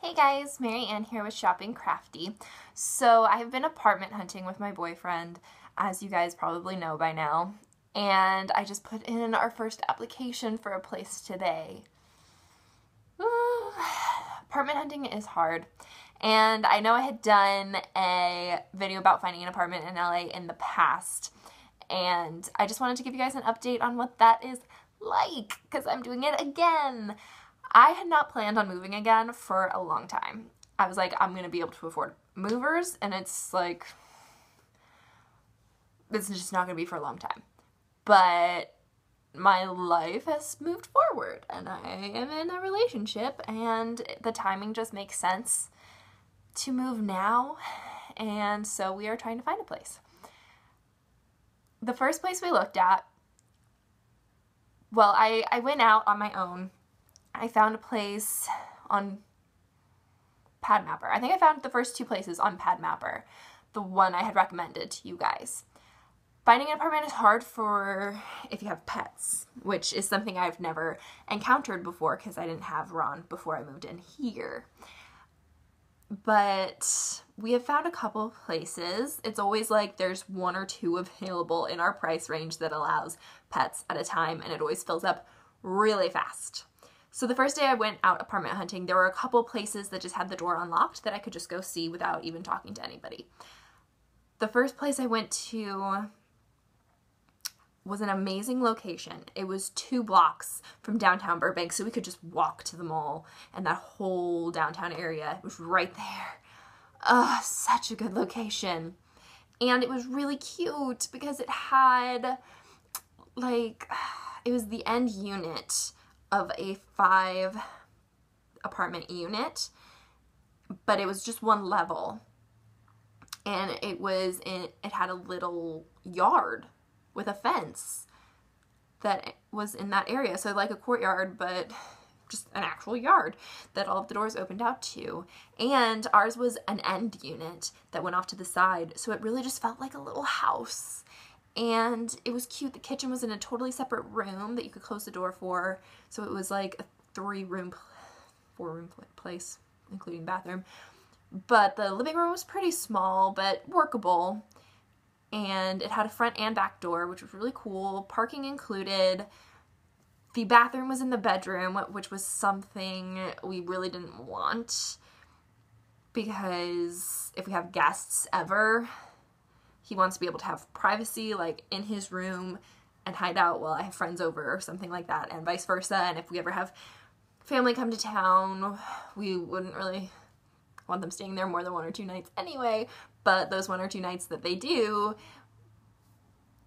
Hey guys, Mary Ann here with Shopping Crafty. So I have been apartment hunting with my boyfriend, as you guys probably know by now, and I just put in our first application for a place today. Apartment hunting is hard, and I know I had done a video about finding an apartment in LA in the past, and I just wanted to give you guys an update on what that is like, because I'm doing it again. I had not planned on moving again for a long time. I was like, I'm going to be able to afford movers, and it's like, this is just not going to be for a long time. But my life has moved forward, and I am in a relationship, and the timing just makes sense to move now, and so we are trying to find a place. The first place we looked at, well, I went out on my own. I found a place on PadMapper. I think I found the first two places on PadMapper, the one I had recommended to you guys. Finding an apartment is hard for if you have pets, which is something I've never encountered before because I didn't have Ron before I moved in here. But we have found a couple of places. It's always like there's one or two available in our price range that allows pets at a time, and it always fills up really fast. So the first day I went out apartment hunting, there were a couple places that just had the door unlocked that I could just go see without even talking to anybody. The first place I went to was an amazing location. It was 2 blocks from downtown Burbank, so we could just walk to the mall and that whole downtown area. It was right there. Oh, such a good location. And it was really cute because it had, like, it was the end unit of a 5 apartment unit, but it was just one level, and it had a little yard with a fence that was in that area, so like a courtyard, but just an actual yard that all of the doors opened out to. And ours was an end unit that went off to the side, so it really just felt like a little house. And it was cute. The kitchen was in a totally separate room that you could close the door for. So it was like a 4-room place, including bathroom. But the living room was pretty small, but workable. And it had a front and back door, which was really cool. Parking included. The bathroom was in the bedroom, which was something we really didn't want, because if we have guests ever, he wants to be able to have privacy, like in his room, and hide out while I have friends over or something like that, and vice versa. And if we ever have family come to town, we wouldn't really want them staying there more than 1 or 2 nights anyway, but those 1 or 2 nights that they do,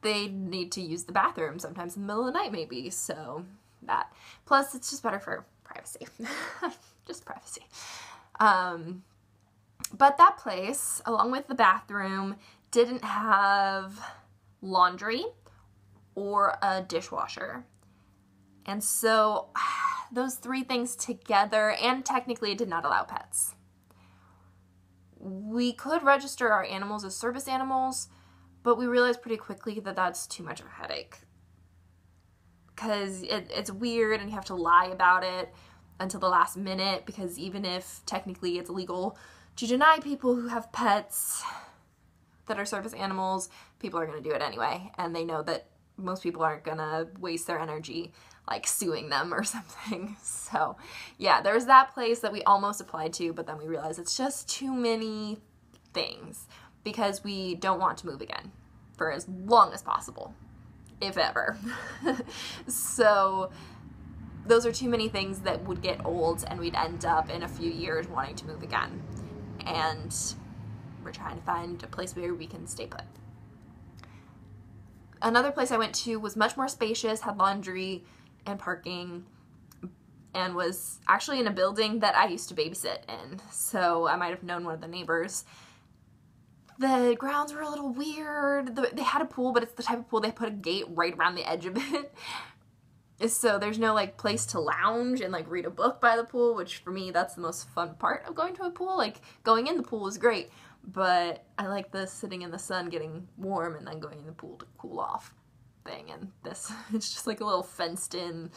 they need to use the bathroom sometimes in the middle of the night maybe, so that. Plus, it's just better for privacy. Just privacy. But that place, along with the bathroom, didn't have laundry or a dishwasher. And so those 3 things together, and technically it did not allow pets. We could register our animals as service animals, but we realized pretty quickly that that's too much of a headache. Because it's weird and you have to lie about it until the last minute, because even if technically it's illegal to deny people who have pets that are service animals, people are going to do it anyway, and they know that most people aren't going to waste their energy like suing them or something. So yeah, there's that place that we almost applied to, but then we realized it's just too many things, because we don't want to move again for as long as possible, if ever. So those are too many things that would get old, and we'd end up in a few years wanting to move again. And we're trying to find a place where we can stay put. Another place I went to was much more spacious, had laundry and parking, and was actually in a building that I used to babysit in, so I might have known one of the neighbors. The grounds were a little weird. They had a pool, but it's the type of pool they put a gate right around the edge of it. So there's no like place to lounge and like read a book by the pool, which for me, that's the most fun part of going to a pool. Like going in the pool is great, but I like the sitting in the sun getting warm and then going in the pool to cool off thing. And this, it's just like a little fenced in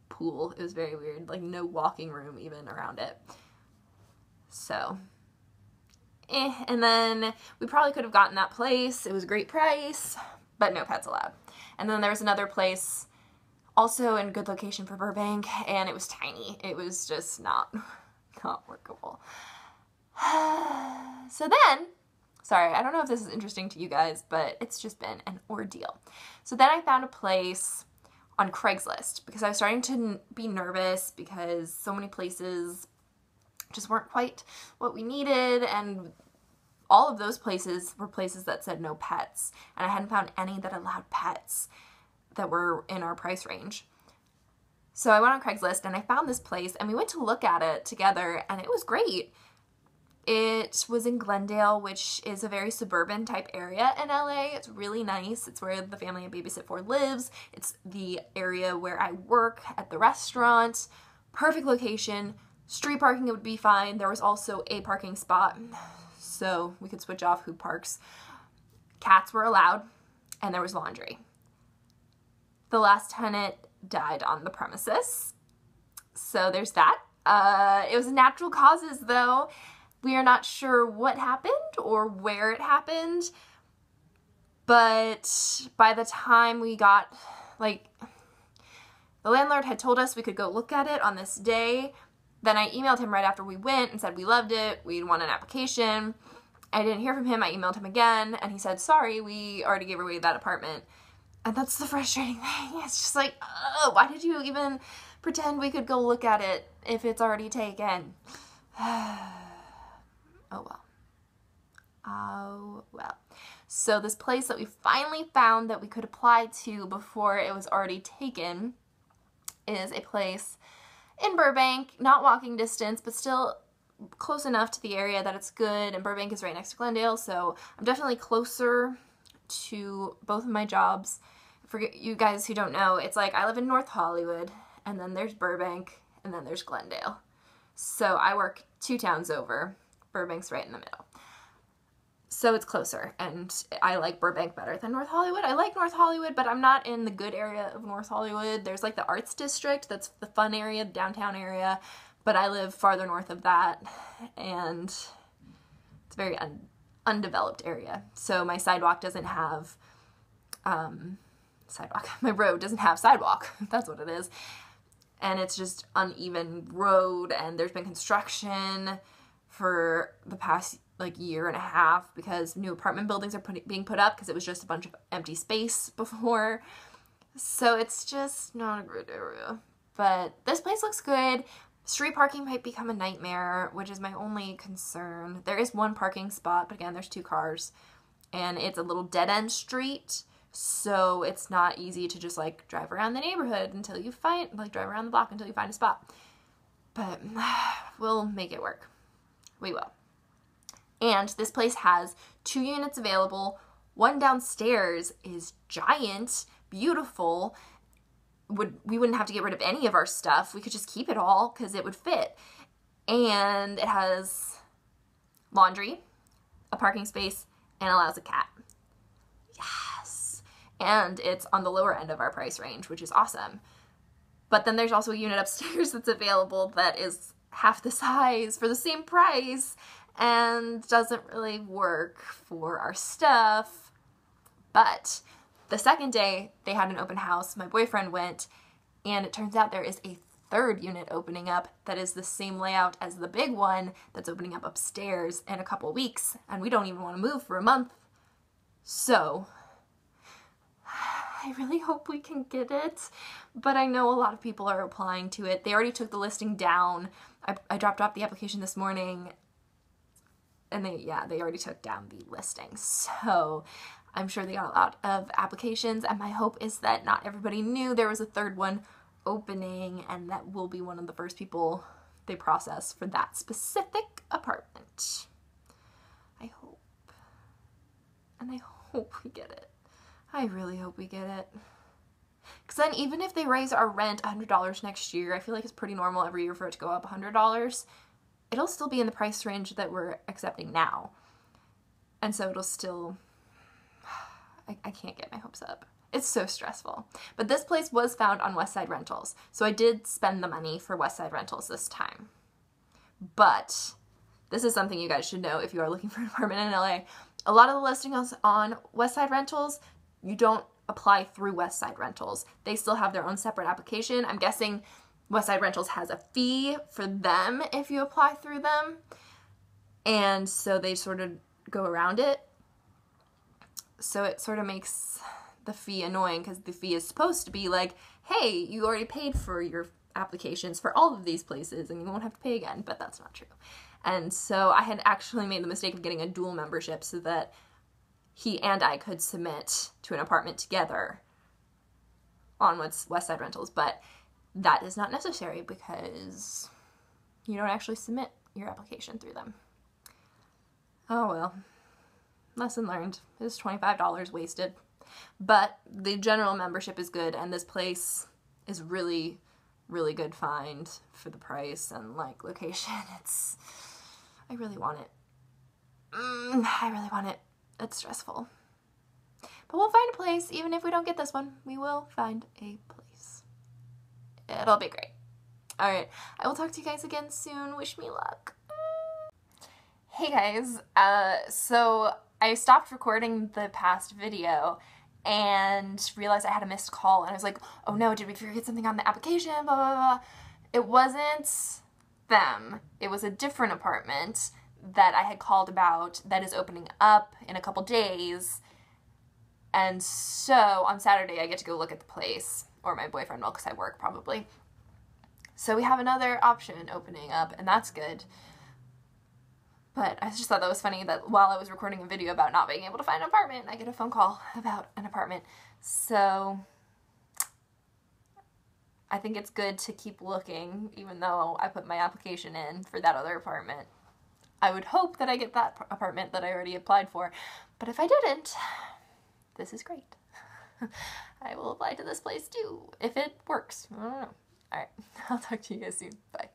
pool. It was very weird, like no walking room even around it. So, and then we probably could have gotten that place. It was a great price, but no pets allowed. And then there was another place also in good location for Burbank, and it was tiny. It was just not workable. So then, sorry, I don't know if this is interesting to you guys, but it's just been an ordeal. So then I found a place on Craigslist because I was starting to be nervous because so many places just weren't quite what we needed, and all of those places were places that said no pets, and I hadn't found any that allowed pets that were in our price range. So I went on Craigslist and I found this place, and we went to look at it together, and it was great. It was in Glendale, which is a very suburban type area in LA. It's really nice. It's where the family I babysit for lives. It's the area where I work at the restaurant. Perfect location. Street parking would be fine. There was also a parking spot, so we could switch off who parks. Cats were allowed, and there was laundry. The last tenant died on the premises, so there's that. It was natural causes, though. We are not sure what happened or where it happened, but by the time we got, the landlord had told us we could go look at it on this day. Then I emailed him right after we went and said we loved it, we'd want an application. I didn't hear from him. I emailed him again, and he said, sorry, we already gave away that apartment. And that's the frustrating thing. It's just like, oh, why did you even pretend we could go look at it if it's already taken? Oh well. Oh well. So this place that we finally found that we could apply to before it was already taken is a place in Burbank, not walking distance, but still close enough to the area that it's good. And Burbank is right next to Glendale, so I'm definitely closer to both of my jobs. For you guys who don't know, it's like I live in North Hollywood, and then there's Burbank, and then there's Glendale. So I work 2 towns over. Burbank's right in the middle. So it's closer, and I like Burbank better than North Hollywood. I like North Hollywood, but I'm not in the good area of North Hollywood. There's like the Arts District, that's the fun area, the downtown area, but I live farther north of that, and it's a very undeveloped area. So my sidewalk doesn't have, my road doesn't have sidewalk. That's what it is. And it's just uneven road, and there's been construction for the past year and a half because new apartment buildings are being put up because it was just a bunch of empty space before. So it's just not a great area. But this place looks good. Street parking might become a nightmare, which is my only concern. There is one parking spot, but again, there's 2 cars. And it's a little dead-end street, so it's not easy to just drive around the neighborhood until you find, drive around the block until you find a spot. But we'll make it work. We will. And this place has 2 units available. One downstairs is giant, beautiful. We wouldn't have to get rid of any of our stuff. We could just keep it all because it would fit. And it has laundry, a parking space, and allows a cat. Yes. And it's on the lower end of our price range, which is awesome. But then there's also a unit upstairs that's available that is half the size for the same price and doesn't really work for our stuff. But the second day they had an open house, my boyfriend went, and it turns out there is a 3rd unit opening up that is the same layout as the big one that's opening up upstairs in a couple weeks, and we don't even want to move for a month. So I really hope we can get it, but I know a lot of people are applying to it. They already took the listing down. I dropped off the application this morning, and they already took down the listing. So I'm sure they got a lot of applications, and my hope is that not everybody knew there was a 3rd one opening, and that will be one of the first people they process for that specific apartment. I hope. And I hope we get it. I really hope we get it. Because then even if they raise our rent $100 next year, I feel like it's pretty normal every year for it to go up $100, it'll still be in the price range that we're accepting now. And so it'll still, I can't get my hopes up. It's so stressful. But this place was found on Westside Rentals, so I did spend the money for Westside Rentals this time. But this is something you guys should know if you are looking for an apartment in LA. A lot of the listings on Westside Rentals, you don't apply through Westside Rentals. They still have their own separate application. I'm guessing Westside Rentals has a fee for them if you apply through them. And so they sort of go around it. So it sort of makes the fee annoying because the fee is supposed to be like, hey, you already paid for your applications for all of these places and you won't have to pay again, but that's not true. And so I had actually made the mistake of getting a dual membership so that he and I could submit to an apartment together on Westside Rentals, but that is not necessary because you don't actually submit your application through them. Oh well, lesson learned. It was $25 wasted. But the general membership is good, and this place is really, really good find for the price and like location. I really want it. I really want it. It's stressful. But we'll find a place. Even if we don't get this one, we will find a place. It'll be great. All right. I will talk to you guys again soon. Wish me luck. Hey guys. So I stopped recording the past video and realized I had a missed call, and I was like, oh no, did we forget something on the application? Blah, blah, blah. It wasn't them. It was a different apartment that I had called about that is opening up in a couple days. And so on Saturday I get to go look at the place, or my boyfriend will because I work probably. So we have another option opening up, and that's good. But I just thought that was funny that while I was recording a video about not being able to find an apartment, I get a phone call about an apartment. So I think it's good to keep looking, even though I put my application in for that other apartment. I would hope that I get that apartment that I already applied for. But if I didn't, this is great. I will apply to this place too, if it works. I don't know. All right, I'll talk to you guys soon. Bye.